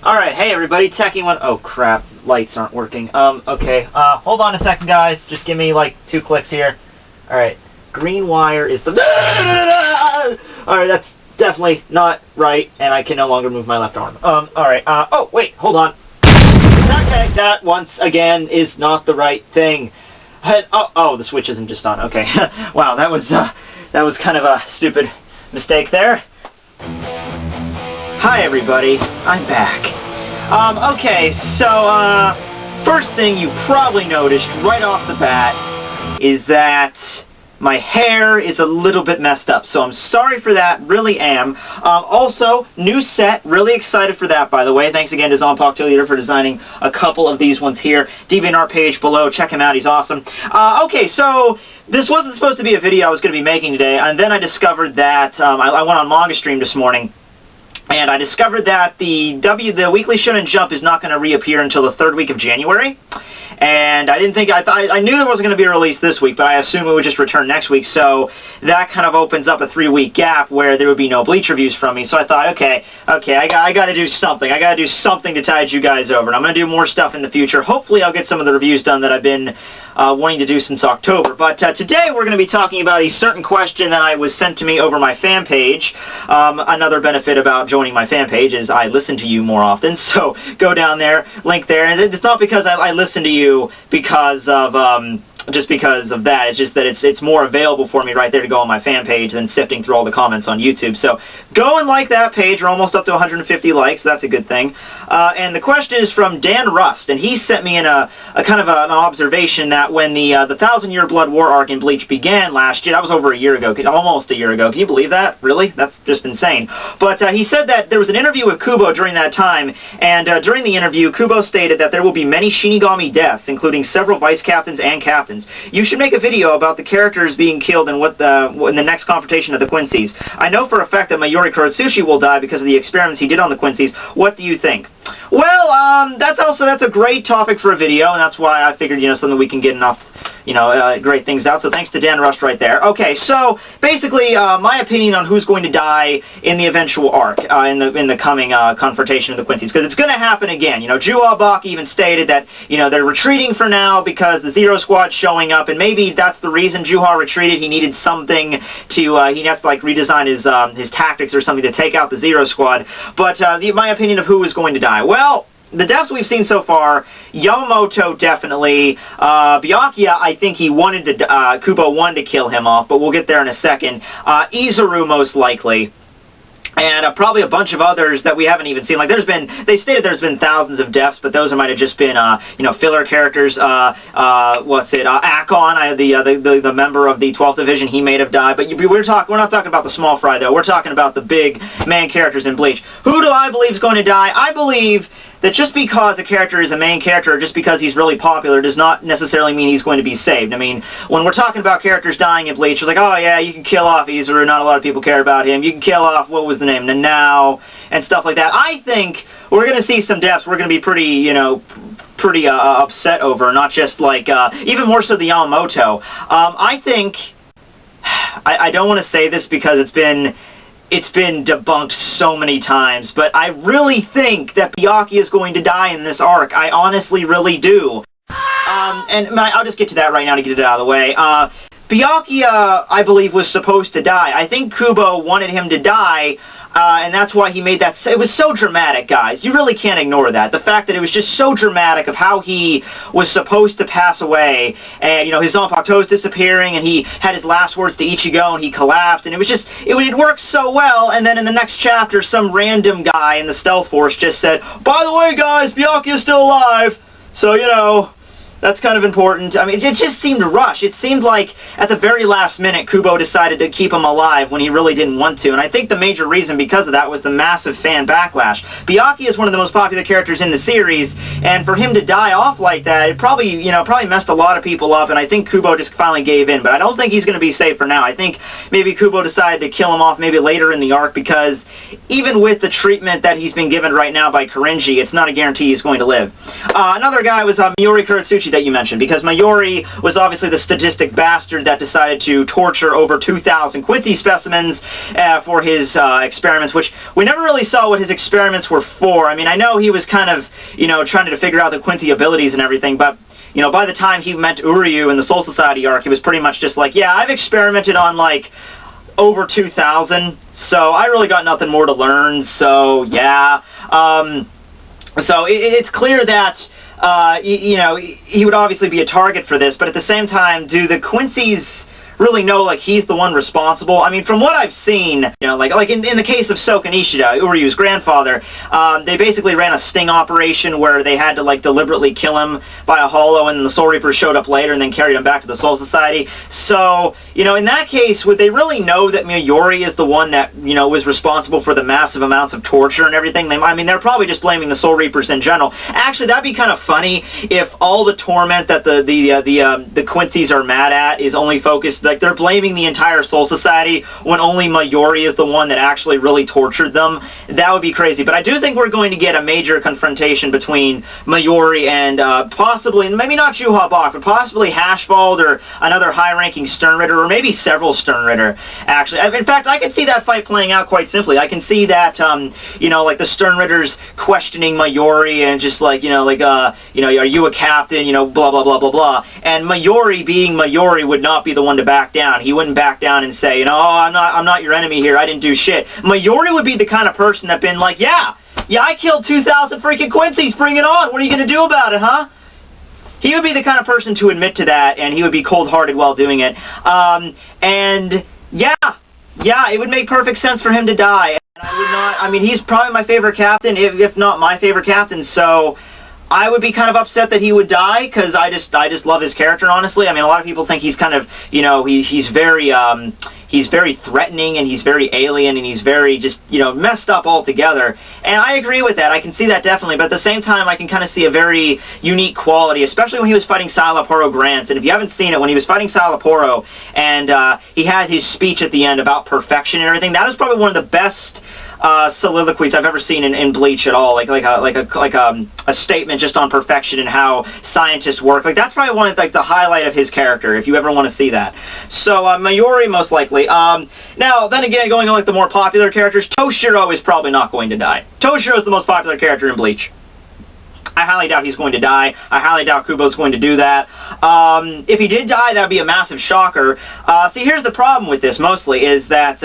Alright, hey everybody, Tekking101. Oh crap, lights aren't working. Okay, hold on a second, guys. Just give me like 2 clicks here. Alright, green wire is the... Alright, that's definitely not right, and I can no longer move my left arm. Alright, oh, wait, hold on. Okay, that once again is not the right thing. Oh, the switch isn't just on. Okay, wow, that was kind of a stupid mistake there. Hi everybody, I'm back. Okay, so, first thing you probably noticed right off the bat is that my hair is a little bit messed up, so I'm sorry for that, really am. Also, new set, really excited for that, by the way. Thanks again to Zompoctiliator for designing a couple of these ones here. DeviantArt page below, check him out, he's awesome. Okay, so this wasn't supposed to be a video I was going to be making today, and then I discovered that, I went on Manga Stream this morning, and I discovered that the Weekly Shonen Jump is not going to reappear until the 3rd week of January. And I didn't think, I knew there wasn't going to be a release this week, but I assumed it would just return next week, so that kind of opens up a 3-week gap where there would be no Bleach reviews from me, so I thought, okay, I gotta do something. I gotta do something to tide you guys over, and I'm gonna do more stuff in the future. Hopefully I'll get some of the reviews done that I've been wanting to do since October. But today we're going to be talking about a certain question that I was sent to me over my fan page. Another benefit about joining my fan page is I listen to you more often, so go down there, link there, and it's not because I listen to you because of just because of that. It's just that it's more available for me right there to go on my fan page than sifting through all the comments on YouTube. So go and like that page. We're almost up to 150 likes, so that's a good thing. And the question is from Dan Rust, and he sent me in a kind of an observation that when the 1,000-Year Blood War arc in Bleach began last year, that was over a year ago, almost a year ago. Can you believe that? Really? That's just insane. But he said that there was an interview with Kubo during that time, and during the interview, Kubo stated that there will be many Shinigami deaths, including several vice captains and captains. You should make a video about the characters being killed in in the next confrontation of the Quincy's. I know for a fact that Mayuri Kurotsuchi will die because of the experiments he did on the Quincy's. What do you think? Well, that's a great topic for a video, and that's why I figured, something we can get enough, great things out. So thanks to Dan Rust right there. Okay, so basically, my opinion on who's going to die in the eventual arc, in the coming confrontation of the Quincy's, because it's going to happen again. Juha Bach even stated that, they're retreating for now because the Zero Squad's showing up, and maybe that's the reason Juha retreated. He needed something to, he has to redesign his tactics or something to take out the Zero Squad. But my opinion of who is going to die. Well, the deaths we've seen so far, Yamamoto definitely, Byakuya, I think he wanted to, Kubo wanted to kill him off, but we'll get there in a second. Izuru most likely. And probably a bunch of others that we haven't even seen. Like, they stated there's been thousands of deaths, but those might have just been, filler characters. Akon, the member of the 12th Division, he may have died. But we're not talking about the small fry, though. We're talking about the big main characters in Bleach. Who do I believe is going to die? I believe that just because a character is a main character, or just because he's really popular, does not necessarily mean he's going to be saved. I mean, when we're talking about characters dying in Bleach, it's like, oh yeah, you can kill off Izuru, not a lot of people care about him. You can kill off, what was the name, Nanao, and stuff like that. I think we're going to see some deaths we're going to be pretty, pretty upset over, not just like, even more so the Yamamoto. I think, I don't want to say this because it's been debunked so many times, but I really think that Byakuya is going to die in this arc. I honestly really do. I'll just get to that right now to get it out of the way. Byakuya, I believe, was supposed to die. I think Kubo wanted him to die, and that's why he made that. It was so dramatic, guys. You really can't ignore that. The fact that it was just so dramatic of how he was supposed to pass away, and, his Zanpakuto's disappearing, and he had his last words to Ichigo, and he collapsed, and it was just, it worked so well, and then in the next chapter, some random guy in the Stealth Force just said, by the way, guys, Byakuya's still alive, so, that's kind of important. I mean, it just seemed rushed. It seemed like at the very last minute, Kubo decided to keep him alive when he really didn't want to. And I think the major reason because of that was the massive fan backlash. Byakuya is one of the most popular characters in the series, and for him to die off like that, it probably, probably messed a lot of people up, and I think Kubo just finally gave in. But I don't think he's going to be safe for now. I think maybe Kubo decided to kill him off maybe later in the arc, because even with the treatment that he's been given right now by Korinji, it's not a guarantee he's going to live. Another guy was Mayuri Kurotsuchi that you mentioned, because Mayuri was obviously the sadistic bastard that decided to torture over 2,000 Quincy specimens for his experiments, which we never really saw what his experiments were for. I mean, I know he was kind of, you know, trying to figure out the Quincy abilities and everything, but you know, by the time he met Uryu in the Soul Society arc, he was pretty much just like, yeah, I've experimented on, like, over 2,000, so I really got nothing more to learn, so, yeah. So it's clear that, you know, he would obviously be a target for this, but at the same time, do the Quincy's really know, like, he's the one responsible? I mean, from what I've seen, you know, like in the case of Soken Ishida, Uryu's grandfather, they basically ran a sting operation where they had to, like, deliberately kill him by a holo, and then the Soul Reapers showed up later and then carried him back to the Soul Society. So, you know, in that case, would they really know that Mayuri is the one that, you know, was responsible for the massive amounts of torture and everything? I mean, they're probably just blaming the Soul Reapers in general. Actually, that'd be kind of funny if all the torment that the Quincy's are mad at is only focused, like, they're blaming the entire Soul Society when only Mayuri is the one that actually really tortured them. That would be crazy. But I do think we're going to get a major confrontation between Mayuri and possibly, maybe not Juha Bach, but possibly Hashvald or another high-ranking Sternritter, or maybe several Sternritter, actually. In fact, I could see that fight playing out quite simply. I can see that, you know, like the Sternritters questioning Mayuri and just like, you know, like, you know, are you a captain, you know, blah, blah, blah, blah, blah. And Mayuri, being Mayuri, would not be the one to back down. He wouldn't back down and say, you know, oh, I'm not your enemy here, I didn't do shit. Mayuri would be the kind of person that been like, yeah, I killed 2,000 freaking Quincy's, bring it on, what are you going to do about it, huh? He would be the kind of person to admit to that, and he would be cold-hearted while doing it. And yeah, it would make perfect sense for him to die. And I would not, I mean, he's probably my favorite captain, if not my favorite captain, so I would be kind of upset that he would die, because I just love his character, honestly. I mean, a lot of people think he's kind of, you know, he's very threatening, and he's very alien, and he's very just, you know, messed up altogether. And I agree with that. I can see that definitely. But at the same time, I can kind of see a very unique quality, especially when he was fighting Silaporo Grants. And if you haven't seen it, when he was fighting Silaporo, and he had his speech at the end about perfection and everything, that is probably one of the best soliloquies I've ever seen in Bleach at all, like a statement just on perfection and how scientists work. Like, that's probably one of, like, the highlight of his character, if you ever want to see that. So Mayuri, most likely. Now, then again, going on like the more popular characters, Toshio is probably not going to die. Toshio is the most popular character in Bleach. I highly doubt he's going to die. I highly doubt Kubo's going to do that. If he did die, that would be a massive shocker. See, here's the problem with this, mostly, is that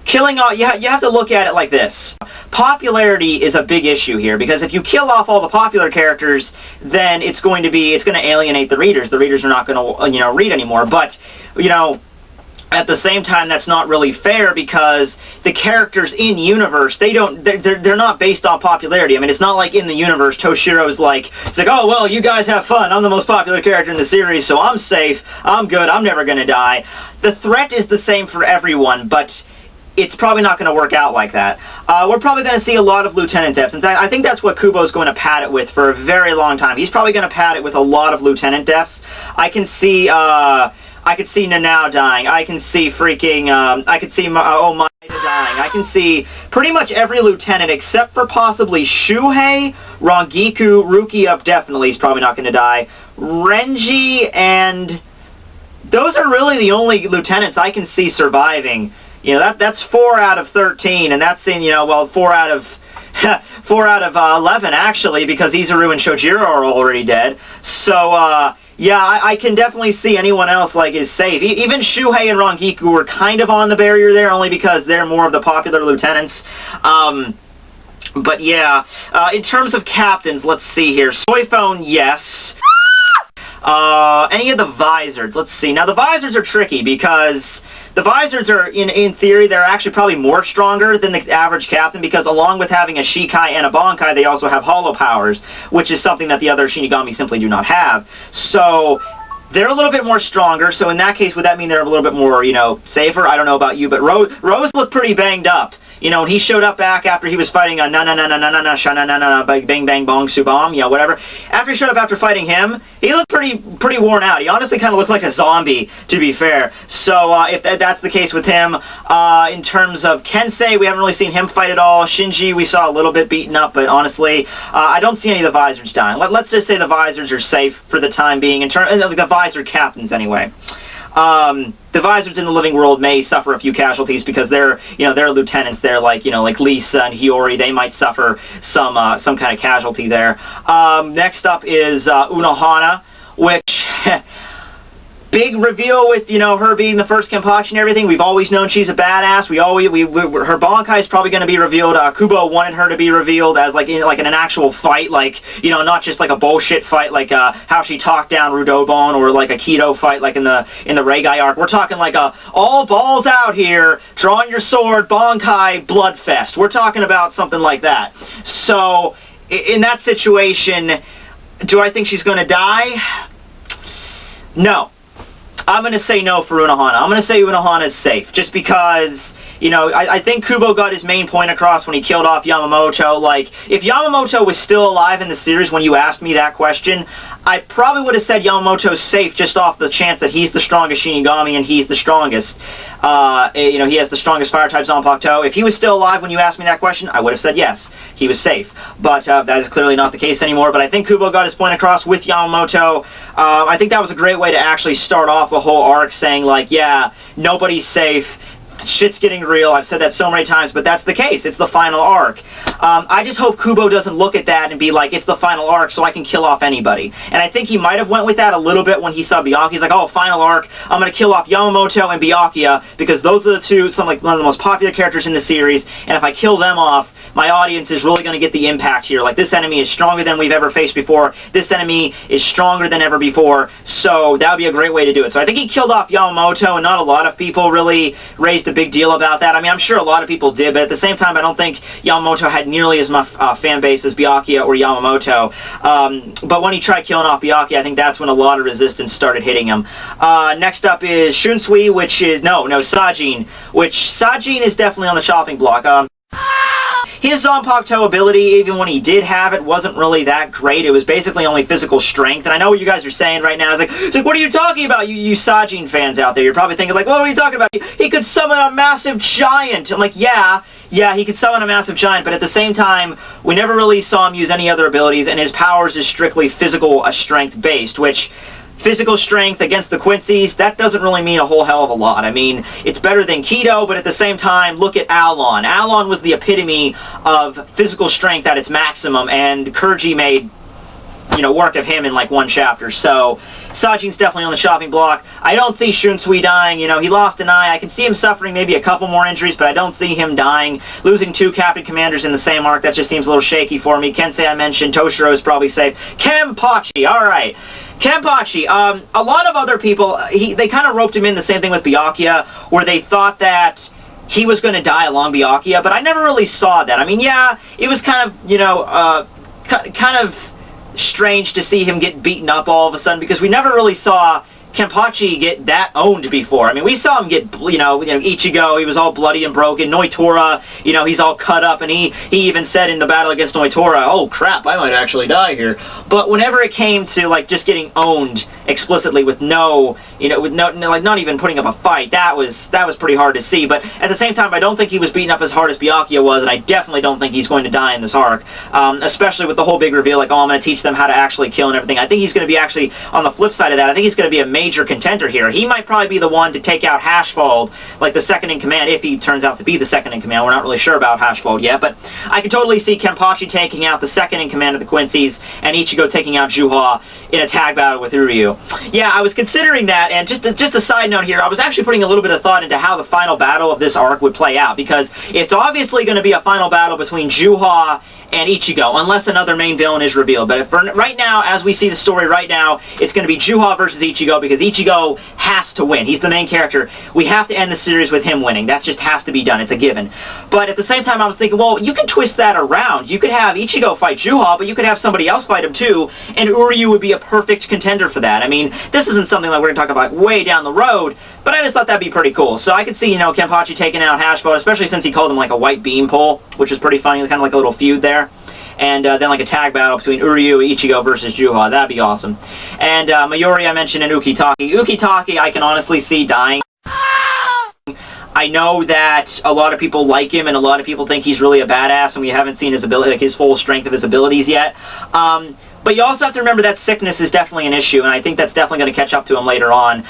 killing off, you have to look at it like this. Popularity is a big issue here, because if you kill off all the popular characters, then it's going to alienate the readers. The readers are not going to, you know, read anymore. But, you know, at the same time, that's not really fair, because the characters in universe, they're not based on popularity. I mean, it's not like in the universe, Toshiro's like, it's like, oh, well, you guys have fun. I'm the most popular character in the series, so I'm safe. I'm good. I'm never going to die. The threat is the same for everyone, but it's probably not going to work out like that. We're probably going to see a lot of lieutenant deaths. In fact, I think that's what Kubo's going to pad it with for a very long time. He's probably going to pad it with a lot of lieutenant deaths. I can see Nanao dying. I can see freaking, I can see Omaida dying. I can see pretty much every lieutenant except for possibly Shuhei, Rangiku, Rukia definitely is probably not going to die. Renji, and those are really the only lieutenants I can see surviving. You know, that's 4 out of 13, and that's in, you know, well, 4 out of 11 actually, because Izuru and Shojiro are already dead. So yeah, I can definitely see anyone else like is safe. Even Shuhei and Rangiku were kind of on the barrier there, only because they're more of the popular lieutenants. But yeah, in terms of captains, let's see here. Soifone, yes. Any of the Vizards, let's see. Now the Vizards are tricky, because the Vizards are, in theory, they're actually probably more stronger than the average captain, because along with having a Shikai and a Bankai, they also have hollow powers, which is something that the other Shinigami simply do not have. So they're a little bit more stronger, so in that case, would that mean they're a little bit more, you know, safer? I don't know about you, but Rose looked pretty banged up. You know, when he showed up back after he was fighting a bang bang bong subam, you know, whatever. After he showed up after fighting him, he looked pretty worn out. He honestly kind of looked like a zombie, to be fair. So if that's the case with him, in terms of Kensei, we haven't really seen him fight at all. Shinji, we saw a little bit beaten up, but honestly, I don't see any of the visors dying. Let's just say the visors are safe for the time being, the visor captains anyway. The visors in the living world may suffer a few casualties because they're lieutenants. They're like Lisa and Hiyori. They might suffer some kind of casualty there. Next up is Hana, which big reveal with her being the first Kenpachi and everything. We've always known she's a badass. Her Bankai is probably going to be revealed. Kubo wanted her to be revealed as in an actual fight, not just like a bullshit fight like how she talked down Rudobon, or like a Kido fight like in the Reigai arc. We're talking like a all balls out here, drawing your sword, Bankai, bloodfest. We're talking about something like that. So in that situation, do I think she's going to die? No. I'm going to say no for Unohana. I'm going to say Unohana is safe, just because, I think Kubo got his main point across when he killed off Yamamoto. Like, if Yamamoto was still alive in the series when you asked me that question, I probably would have said Yamamoto's safe just off the chance that he's the strongest Shinigami and he's the strongest. He has the strongest fire type Zanpakuto. If he was still alive when you asked me that question, I would have said yes, he was safe. But that is clearly not the case anymore. But I think Kubo got his point across with Yamamoto. I think that was a great way to actually start off a whole arc saying, like, yeah, nobody's safe. Shit's getting real. I've said that so many times, but that's the case. It's the final arc. I just hope Kubo doesn't look at that and be like, it's the final arc, so I can kill off anybody. And I think he might have went with that a little bit when he saw Byakuya. He's like, oh, final arc, I'm going to kill off Yamamoto and Byakuya, because those are the two, one of the most popular characters in the series, and if I kill them off, my audience is really going to get the impact here. Like, this enemy is stronger than we've ever faced before. This enemy is stronger than ever before. So that would be a great way to do it. So I think he killed off Yamamoto, and not a lot of people really raised a big deal about that. I mean, I'm sure a lot of people did, but at the same time, I don't think Yamamoto had nearly as much fan base as Byakuya or Yamamoto. But when he tried killing off Byakuya, I think that's when a lot of resistance started hitting him. Next up is Shunsui, which is, Sajin, which Sajin is definitely on the chopping block. His Zanpakuto ability, even when he did have it, wasn't really that great. It was basically only physical strength. And I know what you guys are saying right now. It's like, what are you talking about, you Sajin fans out there? You're probably thinking, like, what are you talking about? He could summon a massive giant. I'm like, yeah, he could summon a massive giant, but at the same time, we never really saw him use any other abilities, and his powers is strictly physical strength-based, which... Physical strength against the Quincy's, that doesn't really mean a whole hell of a lot. I mean, it's better than Kido, but at the same time, look at Alon. Alon was the epitome of physical strength at its maximum, and Kurji made, work of him in like one chapter. So, Sajin's definitely on the chopping block. I don't see Shunsui dying. He lost an eye. I can see him suffering maybe a couple more injuries, but I don't see him dying. Losing two captain commanders in the same arc, that just seems a little shaky for me. Kensei I mentioned. Toshio is probably safe. Kenpachi, alright. Kenpachi, a lot of other people, they kind of roped him in the same thing with Byakuya, where they thought that he was going to die along Byakuya, but I never really saw that. I mean, yeah, it was kind of, kind of strange to see him get beaten up all of a sudden, because we never really saw Kenpachi get that owned before. I mean, we saw him get, Ichigo, he was all bloody and broken. Noitora, he's all cut up, and he even said in the battle against Noitora, oh crap, I might actually die here. But whenever it came to, like, just getting owned explicitly with not even putting up a fight, that was pretty hard to see. But at the same time, I don't think he was beaten up as hard as Byakuya was, and I definitely don't think he's going to die in this arc. Especially with the whole big reveal, like, oh, I'm going to teach them how to actually kill and everything. I think he's going to be actually, on the flip side of that, I think he's going to be a major contender here. He might probably be the one to take out Hashfold, like the second in command, if he turns out to be the second in command. We're not really sure about Hashfold yet, but I can totally see Kenpachi taking out the second in command of the Quincy's, and Ichigo taking out Juha in a tag battle with Uryu. Yeah, I was considering that, and just a side note here, I was actually putting a little bit of thought into how the final battle of this arc would play out, because it's obviously going to be a final battle between Juha and Ichigo, unless another main villain is revealed. But for right now, as we see the story right now, it's going to be Juha versus Ichigo, because Ichigo has to win. He's the main character. We have to end the series with him winning. That just has to be done. It's a given. But at the same time, I was thinking, well, you can twist that around. You could have Ichigo fight Juha, but you could have somebody else fight him too, and Uryu would be a perfect contender for that. I mean, this isn't something that we're going to talk about way down the road, But I just thought that'd be pretty cool. So I could see, you know, Kenpachi taking out Hashbo, especially since he called him like a white beanpole, which is pretty funny, kind of like a little feud there. And then like a tag battle between Uryu, Ichigo versus Juha. That'd be awesome. And Mayuri I mentioned, and Ukitake. Ukitake I can honestly see dying. I know that a lot of people like him, and a lot of people think he's really a badass, and we haven't seen his ability, like his full strength of his abilities yet. But you also have to remember that sickness is definitely an issue, and I think that's definitely going to catch up to him later on.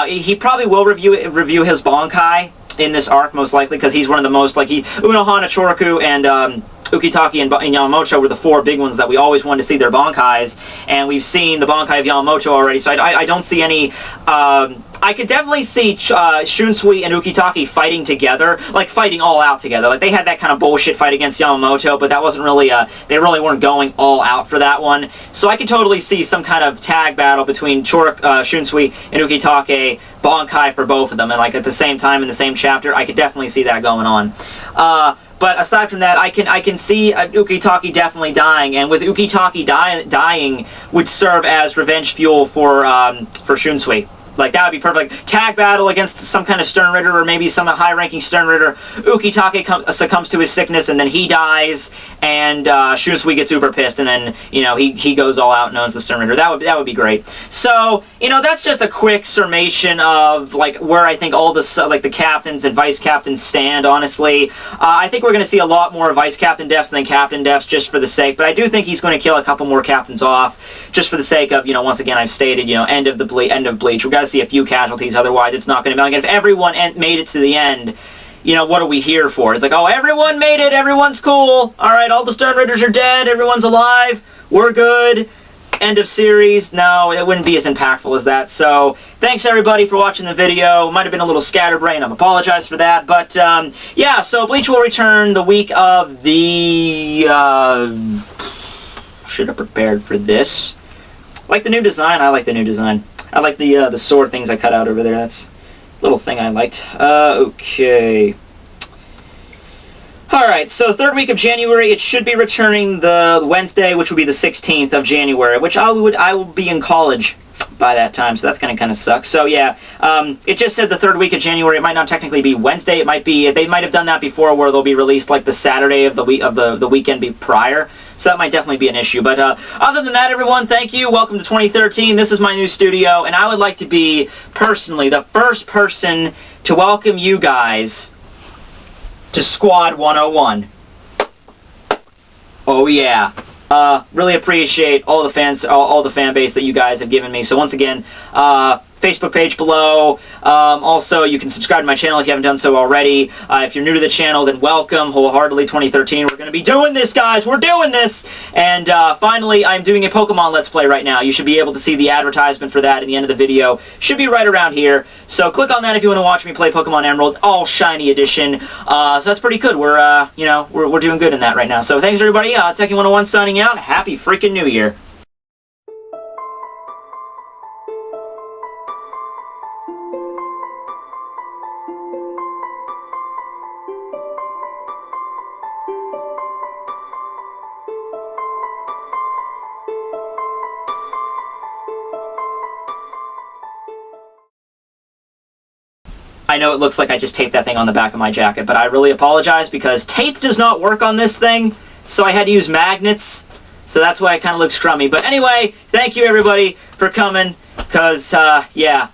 He probably will review his Bankai in this arc, most likely, because he's one of the most, like, Uno, Hana, Choroku, and Ukitake and Yamamoto were the four big ones that we always wanted to see their Bankais, and we've seen the Bankai of Yamamoto already, so I don't see any... I could definitely see Shunsui and Ukitake fighting together, like fighting all out together. Like they had that kind of bullshit fight against Yamamoto, but that wasn't really, they really weren't going all out for that one. So I could totally see some kind of tag battle between Shunsui and Ukitake, Bankai for both of them, and like at the same time in the same chapter. I could definitely see that going on. But aside from that, I can see Ukitake definitely dying, and with Ukitake dying would serve as revenge fuel for Shunsui. Like, that would be perfect. Tag battle against some kind of Stern Ritter, or maybe some high-ranking Stern Ritter. Ukitake succumbs to his sickness, and then he dies, and Shunsui gets uber pissed, and then, you know, he goes all out and owns the Stern Ritter. That would be great. So, you know, that's just a quick summation of, like, where I think all the, like, the captains and vice captains stand, honestly. I think we're going to see a lot more vice captain deaths than captain deaths, just for the sake, but I do think he's going to kill a couple more captains off, just for the sake of, you know, once again, I've stated, you know, end of Bleach. We've got to see a few casualties, otherwise it's not going to be. Like, if everyone made it to the end, you know, what are we here for? It's like, oh, everyone made it, everyone's cool, alright, all the Stern Ritters are dead, everyone's alive, we're good, end of series. No, it wouldn't be as impactful as that. So, thanks everybody for watching the video. Might have been a little scatterbrained, I apologize for that, but, yeah, so Bleach will return the week of the, should have prepared for this. Like the new design? I like the new design. I like the sword things I cut out over there. That's a little thing I liked. Okay. Alright, so third week of January, it should be returning the Wednesday, which will be the 16th of January, which I will be in college by that time, so that's going to kind of suck. So yeah, it just said the third week of January. It might not technically be Wednesday. It might be, they might have done that before, where they'll be released like the Saturday of the week of the weekend prior. So that might definitely be an issue. But other than that, everyone, thank you. Welcome to 2013. This is my new studio, and I would like to be, personally, the first person to welcome you guys to Squad 101. Oh, yeah. Really appreciate all the fans, all the fan base that you guys have given me. So once again, Facebook page below. Also, you can subscribe to my channel if you haven't done so already. If you're new to the channel, then welcome. Wholeheartedly 2013. We're going to be doing this, guys. We're doing this. And finally, I'm doing a Pokemon Let's Play right now. You should be able to see the advertisement for that at the end of the video. Should be right around here. So click on that if you want to watch me play Pokemon Emerald, all shiny edition. So that's pretty good. We're, you know, we're doing good in that right now. So thanks everybody. Tekking101 signing out. Happy freaking New Year. I know it looks like I just taped that thing on the back of my jacket, but I really apologize because tape does not work on this thing, so I had to use magnets, so that's why it kind of looks crummy. But anyway, thank you everybody for coming, because, yeah,